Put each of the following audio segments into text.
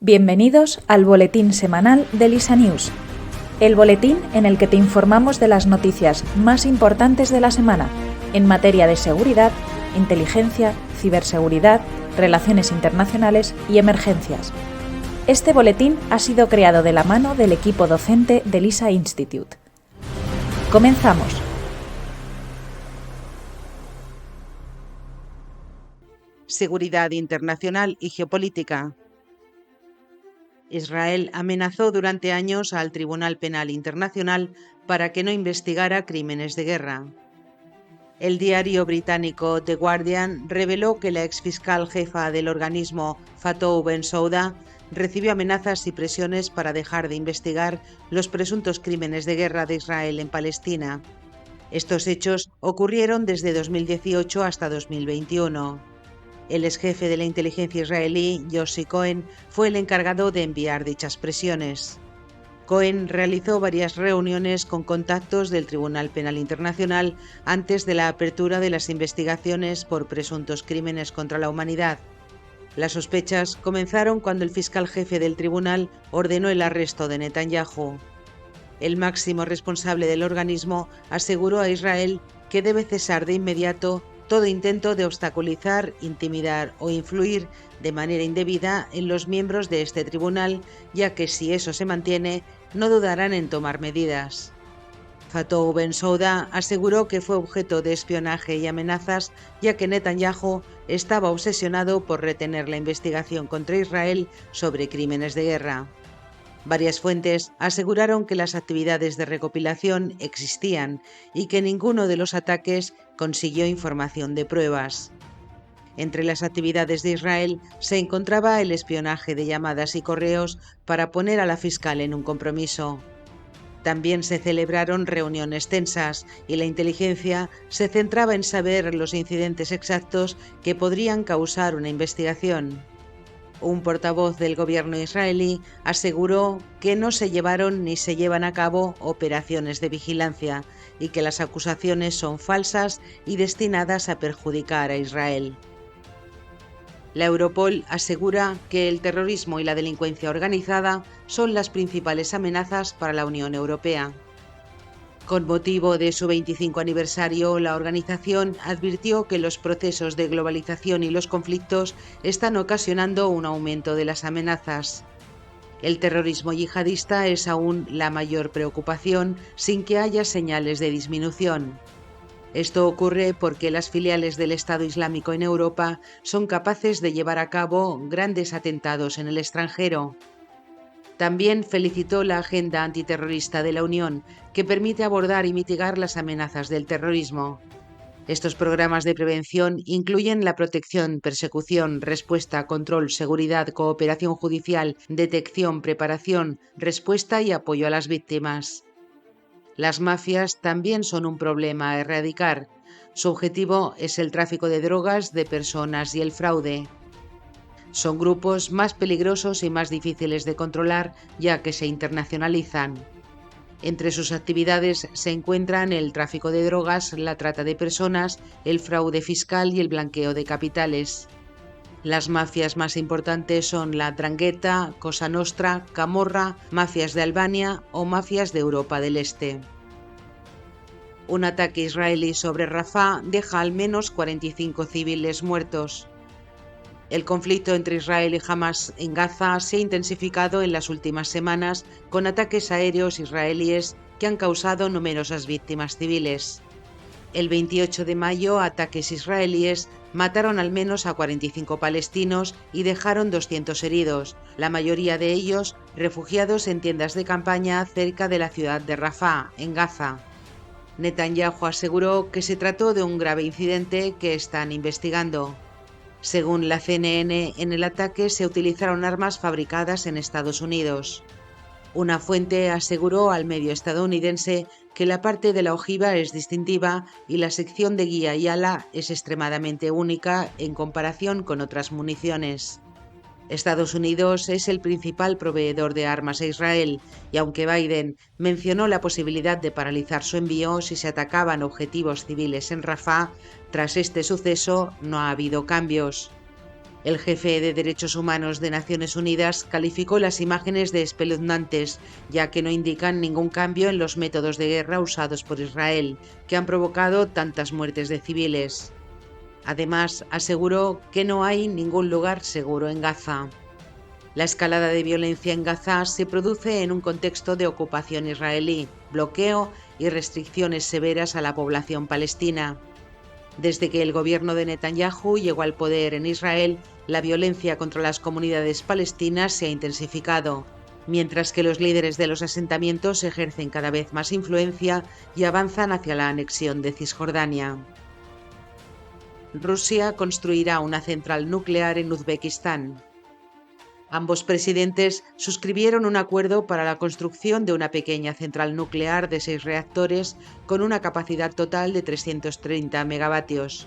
Bienvenidos al boletín semanal de LISA News, el boletín en el que te informamos de las noticias más importantes de la semana en materia de seguridad, inteligencia, ciberseguridad, relaciones internacionales y emergencias. Este boletín ha sido creado de la mano del equipo docente del LISA Institute. Comenzamos. Seguridad internacional y geopolítica. Israel amenazó durante años al Tribunal Penal Internacional para que no investigara crímenes de guerra. El diario británico The Guardian reveló que la exfiscal jefa del organismo, Fatou Bensouda, recibió amenazas y presiones para dejar de investigar los presuntos crímenes de guerra de Israel en Palestina. Estos hechos ocurrieron desde 2018 hasta 2021. El exjefe de la inteligencia israelí, Yossi Cohen, fue el encargado de enviar dichas presiones. Cohen realizó varias reuniones con contactos del Tribunal Penal Internacional antes de la apertura de las investigaciones por presuntos crímenes contra la humanidad. Las sospechas comenzaron cuando el fiscal jefe del tribunal ordenó el arresto de Netanyahu. El máximo responsable del organismo aseguró a Israel que debe cesar de inmediato todo intento de obstaculizar, intimidar o influir de manera indebida en los miembros de este tribunal, ya que si eso se mantiene, no dudarán en tomar medidas. Fatou Bensouda aseguró que fue objeto de espionaje y amenazas, ya que Netanyahu estaba obsesionado por retener la investigación contra Israel sobre crímenes de guerra. Varias fuentes aseguraron que las actividades de recopilación existían y que ninguno de los ataques consiguió información de pruebas. Entre las actividades de Israel se encontraba el espionaje de llamadas y correos para poner a la fiscal en un compromiso. También se celebraron reuniones tensas y la inteligencia se centraba en saber los incidentes exactos que podrían causar una investigación. Un portavoz del gobierno israelí aseguró que no se llevaron ni se llevan a cabo operaciones de vigilancia y que las acusaciones son falsas y destinadas a perjudicar a Israel. La Europol asegura que el terrorismo y la delincuencia organizada son las principales amenazas para la Unión Europea. Con motivo de su 25 aniversario, la organización advirtió que los procesos de globalización y los conflictos están ocasionando un aumento de las amenazas. El terrorismo yihadista es aún la mayor preocupación, sin que haya señales de disminución. Esto ocurre porque las filiales del Estado Islámico en Europa son capaces de llevar a cabo grandes atentados en el extranjero. También felicitó la Agenda Antiterrorista de la Unión, que permite abordar y mitigar las amenazas del terrorismo. Estos programas de prevención incluyen la protección, persecución, respuesta, control, seguridad, cooperación judicial, detección, preparación, respuesta y apoyo a las víctimas. Las mafias también son un problema a erradicar. Su objetivo es el tráfico de drogas, de personas y el fraude. Son grupos más peligrosos y más difíciles de controlar, ya que se internacionalizan. Entre sus actividades se encuentran el tráfico de drogas, la trata de personas, el fraude fiscal y el blanqueo de capitales. Las mafias más importantes son la 'Ndrangheta, Cosa Nostra, Camorra, mafias de Albania o mafias de Europa del Este. Un ataque israelí sobre Rafah deja al menos 45 civiles muertos. El conflicto entre Israel y Hamas en Gaza se ha intensificado en las últimas semanas con ataques aéreos israelíes que han causado numerosas víctimas civiles. El 28 de mayo, ataques israelíes mataron al menos a 45 palestinos y dejaron 200 heridos, la mayoría de ellos refugiados en tiendas de campaña cerca de la ciudad de Rafah, en Gaza. Netanyahu aseguró que se trató de un grave incidente que están investigando. Según la CNN, en el ataque se utilizaron armas fabricadas en Estados Unidos. Una fuente aseguró al medio estadounidense que la parte de la ojiva es distintiva y la sección de guía y ala es extremadamente única en comparación con otras municiones. Estados Unidos es el principal proveedor de armas a Israel y aunque Biden mencionó la posibilidad de paralizar su envío si se atacaban objetivos civiles en Rafah, tras este suceso no ha habido cambios. El jefe de Derechos Humanos de Naciones Unidas calificó las imágenes de espeluznantes, ya que no indican ningún cambio en los métodos de guerra usados por Israel, que han provocado tantas muertes de civiles. Además, aseguró que no hay ningún lugar seguro en Gaza. La escalada de violencia en Gaza se produce en un contexto de ocupación israelí, bloqueo y restricciones severas a la población palestina. Desde que el gobierno de Netanyahu llegó al poder en Israel, la violencia contra las comunidades palestinas se ha intensificado, mientras que los líderes de los asentamientos ejercen cada vez más influencia y avanzan hacia la anexión de Cisjordania. Rusia construirá una central nuclear en Uzbekistán. Ambos presidentes suscribieron un acuerdo para la construcción de una pequeña central nuclear de 6 reactores con una capacidad total de 330 megavatios.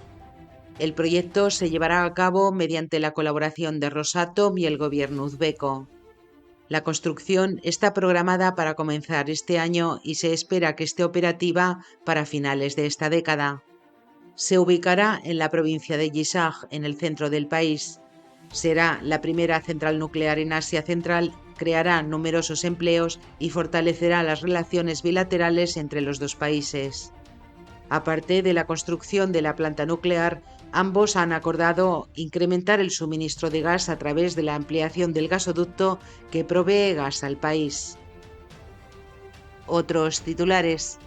El proyecto se llevará a cabo mediante la colaboración de Rosatom y el gobierno uzbeco. La construcción está programada para comenzar este año y se espera que esté operativa para finales de esta década. Se ubicará en la provincia de Yizhak, en el centro del país. Será la primera central nuclear en Asia Central, creará numerosos empleos y fortalecerá las relaciones bilaterales entre los dos países. Aparte de la construcción de la planta nuclear, ambos han acordado incrementar el suministro de gas a través de la ampliación del gasoducto que provee gas al país. Otros titulares.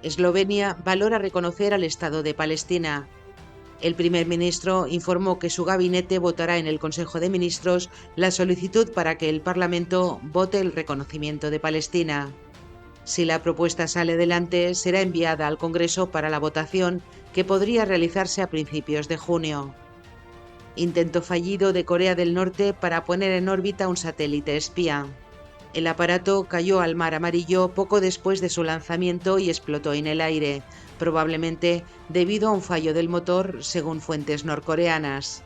Eslovenia valora reconocer al Estado de Palestina. El primer ministro informó que su gabinete votará en el Consejo de Ministros la solicitud para que el Parlamento vote el reconocimiento de Palestina. Si la propuesta sale adelante, será enviada al Congreso para la votación, que podría realizarse a principios de junio. Intento fallido de Corea del Norte para poner en órbita un satélite espía. El aparato cayó al Mar Amarillo poco después de su lanzamiento y explotó en el aire, probablemente debido a un fallo del motor, según fuentes norcoreanas.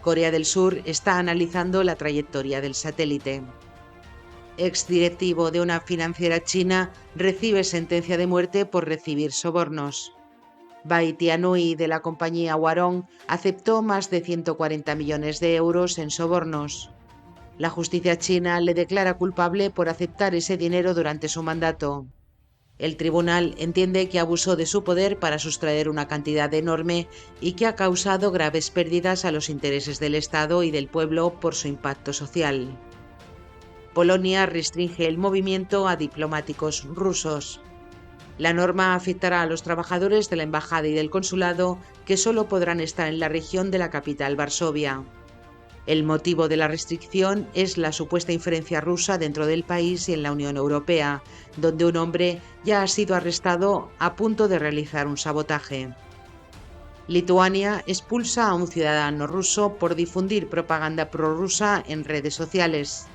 Corea del Sur está analizando la trayectoria del satélite. Exdirectivo de una financiera china recibe sentencia de muerte por recibir sobornos. Bai Tianui, de la compañía Huarong, aceptó más de 140 millones de euros en sobornos. La justicia china le declara culpable por aceptar ese dinero durante su mandato. El tribunal entiende que abusó de su poder para sustraer una cantidad enorme y que ha causado graves pérdidas a los intereses del Estado y del pueblo por su impacto social. Polonia restringe el movimiento a diplomáticos rusos. La norma afectará a los trabajadores de la embajada y del consulado, que solo podrán estar en la región de la capital, Varsovia. El motivo de la restricción es la supuesta injerencia rusa dentro del país y en la Unión Europea, donde un hombre ya ha sido arrestado a punto de realizar un sabotaje. Lituania expulsa a un ciudadano ruso por difundir propaganda prorrusa en redes sociales.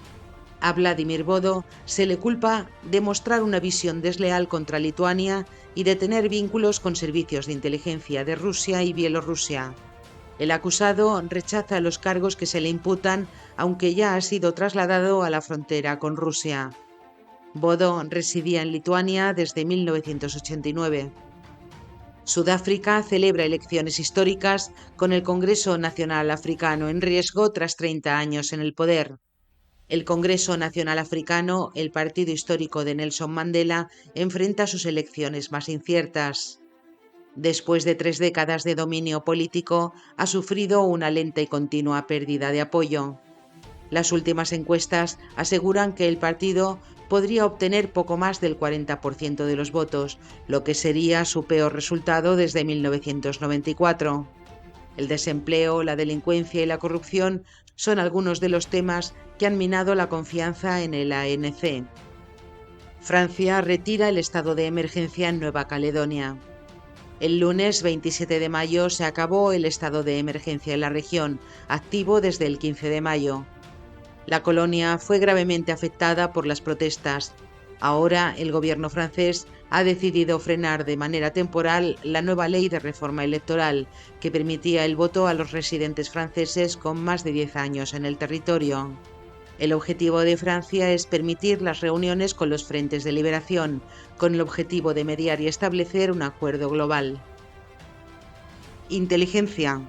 A Vladimir Bodo se le culpa de mostrar una visión desleal contra Lituania y de tener vínculos con servicios de inteligencia de Rusia y Bielorrusia. El acusado rechaza los cargos que se le imputan, aunque ya ha sido trasladado a la frontera con Rusia. Bodo residía en Lituania desde 1989. Sudáfrica celebra elecciones históricas con el Congreso Nacional Africano en riesgo tras 30 años en el poder. El Congreso Nacional Africano, el partido histórico de Nelson Mandela, enfrenta sus elecciones más inciertas. Después de 3 décadas de dominio político, ha sufrido una lenta y continua pérdida de apoyo. Las últimas encuestas aseguran que el partido podría obtener poco más del 40% de los votos, lo que sería su peor resultado desde 1994. El desempleo, la delincuencia y la corrupción son algunos de los temas que han minado la confianza en el ANC. Francia retira el estado de emergencia en Nueva Caledonia. El lunes 27 de mayo se acabó el estado de emergencia en la región, activo desde el 15 de mayo. La colonia fue gravemente afectada por las protestas. Ahora el gobierno francés ha decidido frenar de manera temporal la nueva ley de reforma electoral que permitía el voto a los residentes franceses con más de 10 años en el territorio. El objetivo de Francia es permitir las reuniones con los frentes de liberación, con el objetivo de mediar y establecer un acuerdo global. Inteligencia.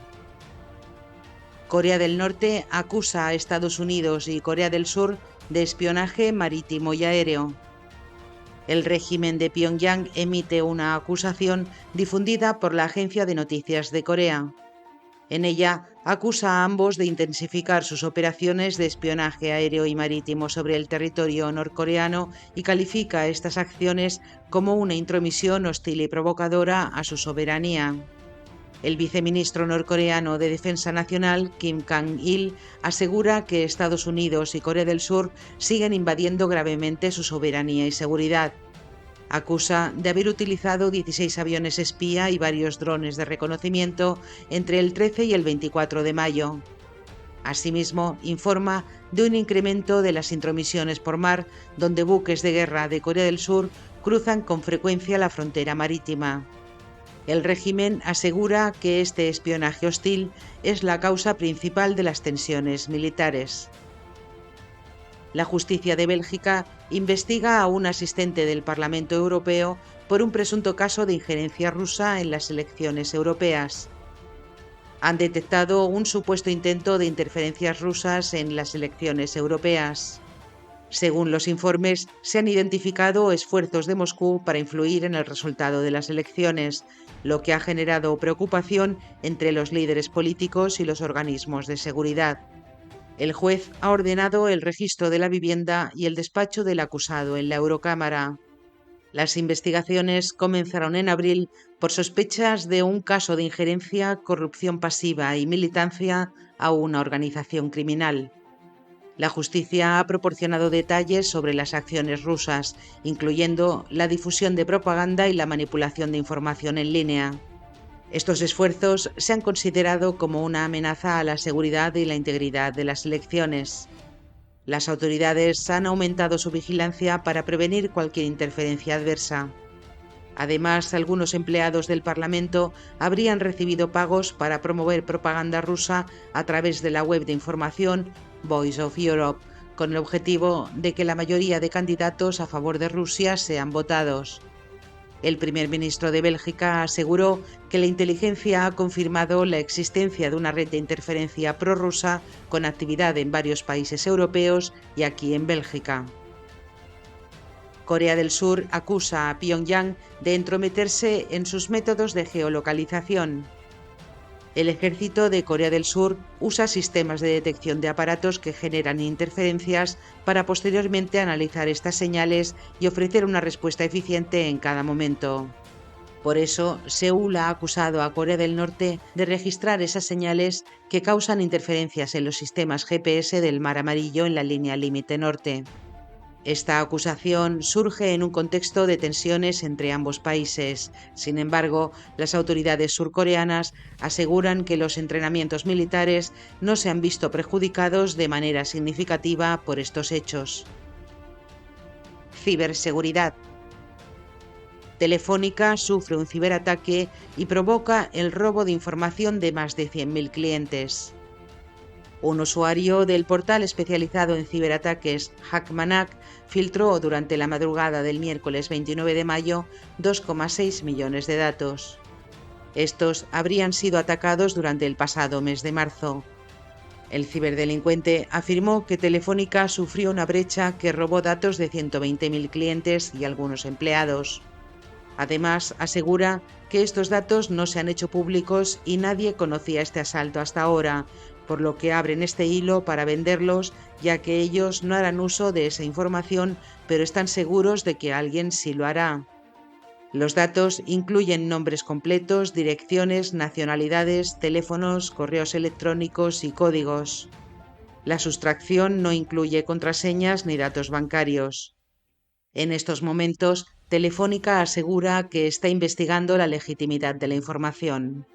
Corea del Norte acusa a Estados Unidos y Corea del Sur de espionaje marítimo y aéreo. El régimen de Pyongyang emite una acusación difundida por la Agencia de Noticias de Corea. En ella acusa a ambos de intensificar sus operaciones de espionaje aéreo y marítimo sobre el territorio norcoreano y califica estas acciones como una intromisión hostil y provocadora a su soberanía. El viceministro norcoreano de Defensa Nacional, Kim Kang-il, asegura que Estados Unidos y Corea del Sur siguen invadiendo gravemente su soberanía y seguridad. Acusa de haber utilizado 16 aviones espía y varios drones de reconocimiento entre el 13 y el 24 de mayo. Asimismo, informa de un incremento de las intromisiones por mar, donde buques de guerra de Corea del Sur cruzan con frecuencia la frontera marítima. El régimen asegura que este espionaje hostil es la causa principal de las tensiones militares. La justicia de Bélgica investiga a un asistente del Parlamento Europeo por un presunto caso de injerencia rusa en las elecciones europeas. Han detectado un supuesto intento de interferencias rusas en las elecciones europeas. Según los informes, se han identificado esfuerzos de Moscú para influir en el resultado de las elecciones, lo que ha generado preocupación entre los líderes políticos y los organismos de seguridad. El juez ha ordenado el registro de la vivienda y el despacho del acusado en la Eurocámara. Las investigaciones comenzaron en abril por sospechas de un caso de injerencia, corrupción pasiva y militancia a una organización criminal. La justicia ha proporcionado detalles sobre las acciones rusas, incluyendo la difusión de propaganda y la manipulación de información en línea. Estos esfuerzos se han considerado como una amenaza a la seguridad y la integridad de las elecciones. Las autoridades han aumentado su vigilancia para prevenir cualquier interferencia adversa. Además, algunos empleados del Parlamento habrían recibido pagos para promover propaganda rusa a través de la web de información Voice of Europe, con el objetivo de que la mayoría de candidatos a favor de Rusia sean votados. El primer ministro de Bélgica aseguró que la inteligencia ha confirmado la existencia de una red de interferencia prorrusa con actividad en varios países europeos y aquí en Bélgica. Corea del Sur acusa a Pyongyang de entrometerse en sus métodos de geolocalización. El ejército de Corea del Sur usa sistemas de detección de aparatos que generan interferencias para posteriormente analizar estas señales y ofrecer una respuesta eficiente en cada momento. Por eso, Seúl ha acusado a Corea del Norte de registrar esas señales que causan interferencias en los sistemas GPS del Mar Amarillo en la línea límite norte. Esta acusación surge en un contexto de tensiones entre ambos países. Sin embargo, las autoridades surcoreanas aseguran que los entrenamientos militares no se han visto perjudicados de manera significativa por estos hechos. Ciberseguridad. Telefónica sufre un ciberataque y provoca el robo de información de más de 100.000 clientes. Un usuario del portal especializado en ciberataques Hackmanac filtró durante la madrugada del miércoles 29 de mayo 2,6 millones de datos. Estos habrían sido atacados durante el pasado mes de marzo. El ciberdelincuente afirmó que Telefónica sufrió una brecha que robó datos de 120.000 clientes y algunos empleados. Además, asegura que estos datos no se han hecho públicos y nadie conocía este asalto hasta ahora, por lo que abren este hilo para venderlos, ya que ellos no harán uso de esa información, pero están seguros de que alguien sí lo hará. Los datos incluyen nombres completos, direcciones, nacionalidades, teléfonos, correos electrónicos y códigos. La sustracción no incluye contraseñas ni datos bancarios. En estos momentos, Telefónica asegura que está investigando la legitimidad de la información.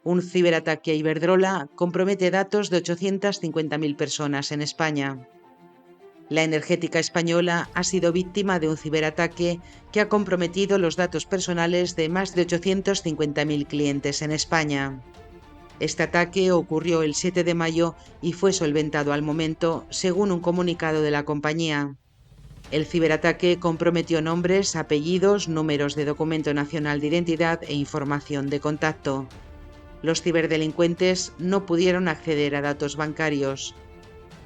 Un ciberataque a Iberdrola compromete datos de 850.000 personas en España. La energética española ha sido víctima de un ciberataque que ha comprometido los datos personales de más de 850.000 clientes en España. Este ataque ocurrió el 7 de mayo y fue solventado al momento, según un comunicado de la compañía. El ciberataque comprometió nombres, apellidos, números de documento nacional de identidad e información de contacto. Los ciberdelincuentes no pudieron acceder a datos bancarios.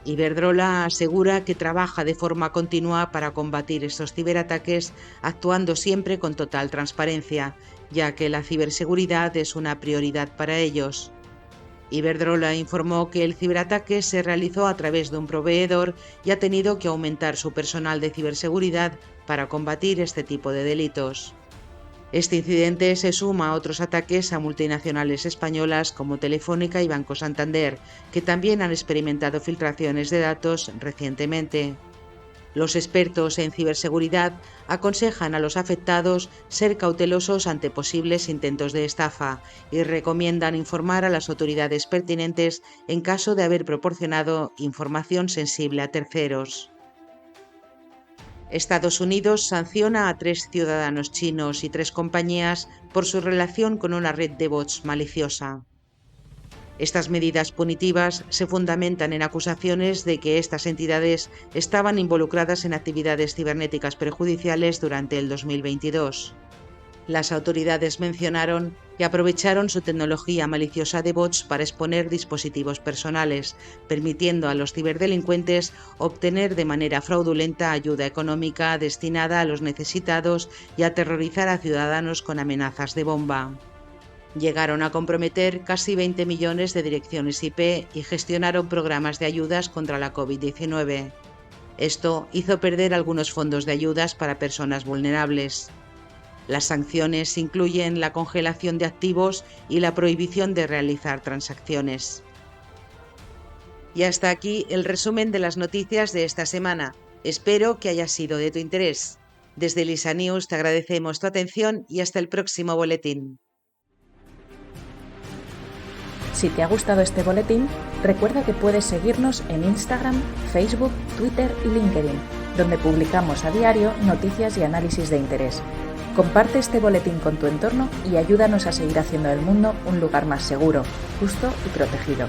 Iberdrola asegura que trabaja de forma continua para combatir estos ciberataques, actuando siempre con total transparencia, ya que la ciberseguridad es una prioridad para ellos. Iberdrola informó que el ciberataque se realizó a través de un proveedor y ha tenido que aumentar su personal de ciberseguridad para combatir este tipo de delitos. Este incidente se suma a otros ataques a multinacionales españolas como Telefónica y Banco Santander, que también han experimentado filtraciones de datos recientemente. Los expertos en ciberseguridad aconsejan a los afectados ser cautelosos ante posibles intentos de estafa y recomiendan informar a las autoridades pertinentes en caso de haber proporcionado información sensible a terceros. Estados Unidos sanciona a 3 ciudadanos chinos y 3 compañías por su relación con una red de bots maliciosa. Estas medidas punitivas se fundamentan en acusaciones de que estas entidades estaban involucradas en actividades cibernéticas perjudiciales durante el 2022. Las autoridades mencionaron que aprovecharon su tecnología maliciosa de bots para exponer dispositivos personales, permitiendo a los ciberdelincuentes obtener de manera fraudulenta ayuda económica destinada a los necesitados y aterrorizar a ciudadanos con amenazas de bomba. Llegaron a comprometer casi 20 millones de direcciones IP y gestionaron programas de ayudas contra la COVID-19. Esto hizo perder algunos fondos de ayudas para personas vulnerables. Las sanciones incluyen la congelación de activos y la prohibición de realizar transacciones. Y hasta aquí el resumen de las noticias de esta semana. Espero que haya sido de tu interés. Desde Lisa News te agradecemos tu atención y hasta el próximo boletín. Si te ha gustado este boletín, recuerda que puedes seguirnos en Instagram, Facebook, Twitter y LinkedIn, donde publicamos a diario noticias y análisis de interés. Comparte este boletín con tu entorno y ayúdanos a seguir haciendo del mundo un lugar más seguro, justo y protegido.